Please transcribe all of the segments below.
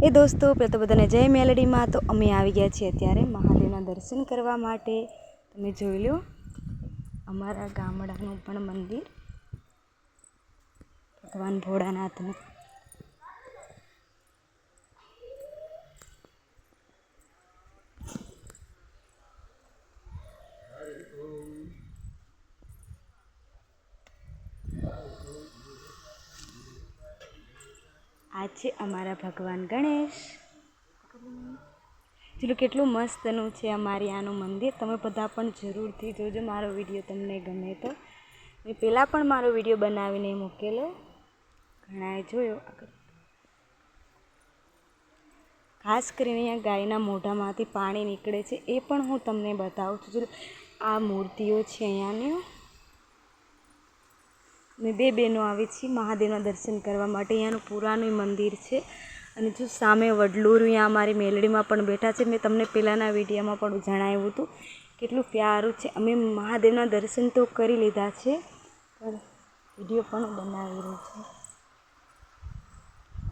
એ દોસ્તો પહેલાં તો બધાને જય મેલડીમાં. તો અમે આવી ગયા છીએ અત્યારે મહાદેવના દર્શન કરવા માટે. તમે જોઈ લો અમારા ગામડાનું પણ મંદિર ભગવાન ભોળાનાથનું. આ છે અમારા ભગવાન ગણેશ. ચલો કેટલું મસ્તનું છે અમારી આનું મંદિર. તમે બધા પણ જરૂરથી જોજો. મારો વિડીયો તમને ગમે તો મેં પહેલાં પણ મારો વિડીયો બનાવીને મૂકેલો, ઘણાએ જોયો. ખાસ કરીને અહીંયા ગાયના મોઢામાંથી પાણી નીકળે છે એ પણ હું તમને બતાવું છું. ચલો આ મૂર્તિઓ છે અહીંયાની. મેં બે બહેનો આવી છીએ મહાદેવના દર્શન કરવા માટે. અહીંયાનું પુરાનું મંદિર છે. અને જો સામે વડલુર અહીંયા અમારી મેલડીમાં પણ બેઠા છે. મેં તમને પહેલાંના વિડીયોમાં પણ જણાવ્યું હતું કેટલું પ્યારું છે. અમે મહાદેવના દર્શન તો કરી લીધા છે પણ વિડીયો પણ બનાવી રહી છે.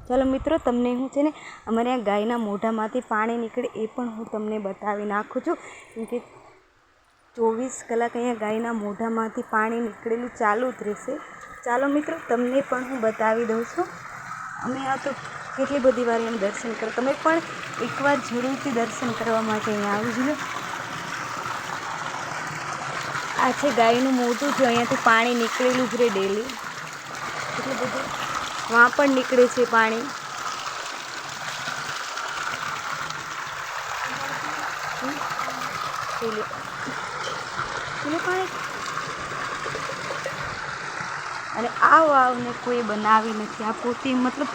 ચાલો મિત્રો, તમને હું છે ને અમારે આ ગાયના મોઢામાંથી પાણી નીકળે એ પણ હું તમને બતાવી નાખું છું. કેમકે 24 કલાક અહીંયા ગાયના મોઢામાંથી પાણી નીકળેલું ચાલુ જ રહેશે. ચાલો મિત્રો, તમને પણ હું બતાવી દઉં છું. અમે આ તો કેટલી બધી વાર એમ દર્શન કરો. તમે પણ એકવાર જરૂરથી દર્શન કરવા માટે અહીંયા આવી જજો. આ છે ગાયનું મોઢું. જો અહીંયાથી પાણી નીકળેલું જ રહે ડેલી. એટલું બધું વहाँ પણ નીકળે છે પાણી. પાણી અને આ વાવને કોઈ બનાવી નથી. આ પોતી મતલબ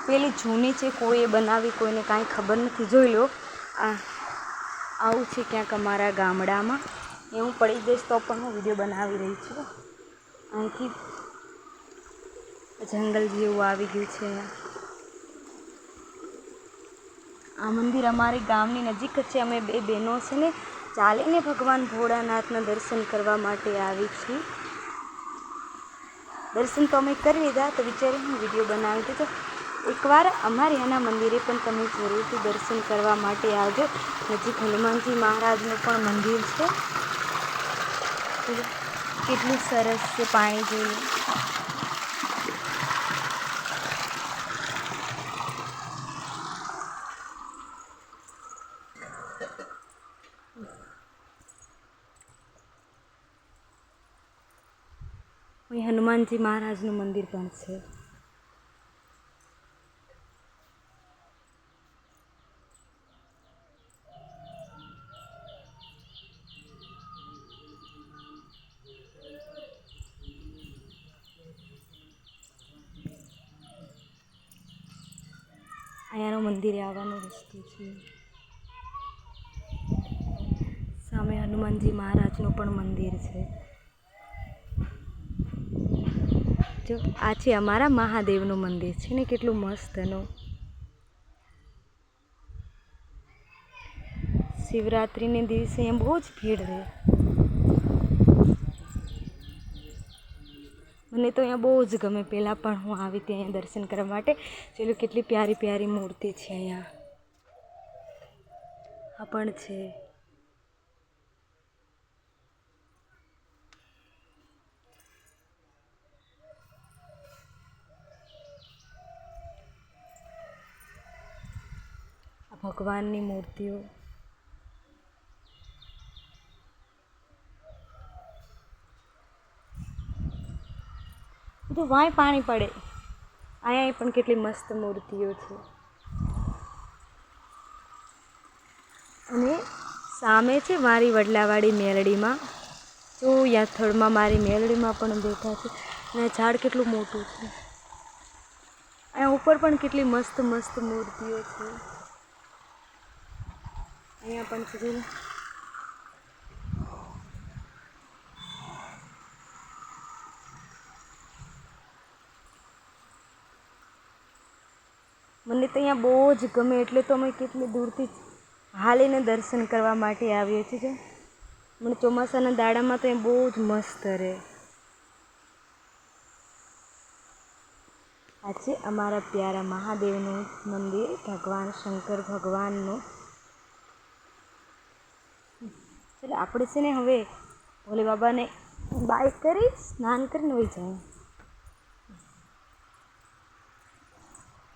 પેલી જૂની છે, કોઈએ બનાવી, કોઈને કાંઈ ખબર નથી. જોઈ લો આ આવું છે ક્યાંક અમારા ગામડામાં. એ હું પડી જઈશ તો પણ હું વિડીયો બનાવી રહી છું. અહીંથી જંગલ જેવું આવી ગયું છે. આ મંદિર અમારી ગામની નજીક જ છે. અમે બે બહેનો છે ને ચાલીને ભગવાન ભોળાનાથના દર્શન કરવા માટે આવી છીએ. દર્શન તો અમે કરી લીધા, તો વિચારી હું વિડીયો બનાવી દીધો. એકવાર અમારે એના મંદિરે પણ તમે જરૂરથી દર્શન કરવા માટે આવજો. નજીક હનુમાનજી મહારાજનું પણ મંદિર છે. કેટલું સરસ છે પાણી જોઈને. અહીં હનુમાનજી મહારાજનું મંદિર પણ છે. અહીંયાનો મંદિરે આવવાનો રસ્તો છે. સામે હનુમાનજી મહારાજનું પણ મંદિર છે. જો આ છે અમારા મહાદેવનું મંદિર છે ને કેટલું મસ્તનું. શિવરાત્રિને દિવસે અહીંયા બહુ જ ભીડ રહે. મને તો અહીંયા બહુ જ ગમે. પહેલાં પણ હું આવી હતી અહીંયા દર્શન કરવા માટે. ચલો કેટલી પ્યારી પ્યારી મૂર્તિ છે અહીંયા. આ પણ છે. આ ભગવાનની મૂર્તિઓ. તો વાંય પાણી પડે. અહીંયા પણ કેટલી મસ્ત મૂર્તિઓ છે. અને સામે છે મારી વડલાવાળી મેલડીમાં. તો યાથડમાં મારી મેલડીમાં પણ બેઠા છે. અને આ ઝાડ કેટલું મોટું છે. અહીંયા ઉપર પણ કેટલી મસ્ત મસ્ત મૂર્તિઓ છે. અહીંયા પણ છે. મને તો અહીંયા બહુ જ ગમે. એટલે તો અમે કેટલી દૂરથી હાલીને દર્શન કરવા માટે આવીએ છીએ. મને ચોમાસાના દાડામાં તો અહીંયા બહુ જ મસ્ત રહે. આ છે અમારા પ્યારા મહાદેવનું મંદિર, ભગવાન શંકર ભગવાનનું. ચાલો આપણે છે ને હવે ભોલે બાબાને બાય કરી સ્નાન કરીને વહી જાય.